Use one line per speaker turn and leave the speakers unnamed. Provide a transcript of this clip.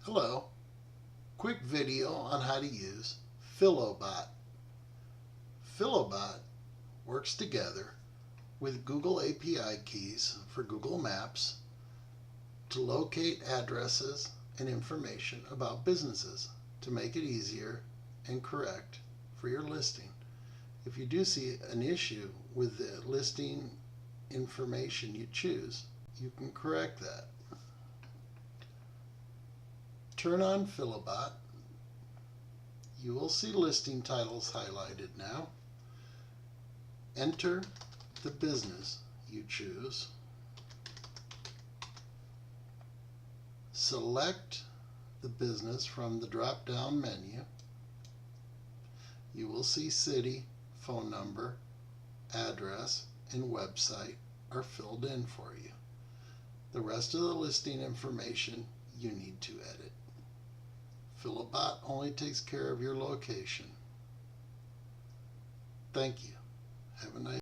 Hello, quick video on how to use Philobot. Philobot works together with Google API keys for Google Maps to locate addresses and information about businesses to make it easier and correct for your listing. If you do see an issue with the listing information you choose, you can correct that. Turn on Philobot. You will see listing titles highlighted now. Enter the business you choose. Select the business from the drop-down menu. You will see city, phone number, address, and website are filled in for you. The rest of the listing information you need to edit. Philobot only takes care of your location. Thank you. Have a nice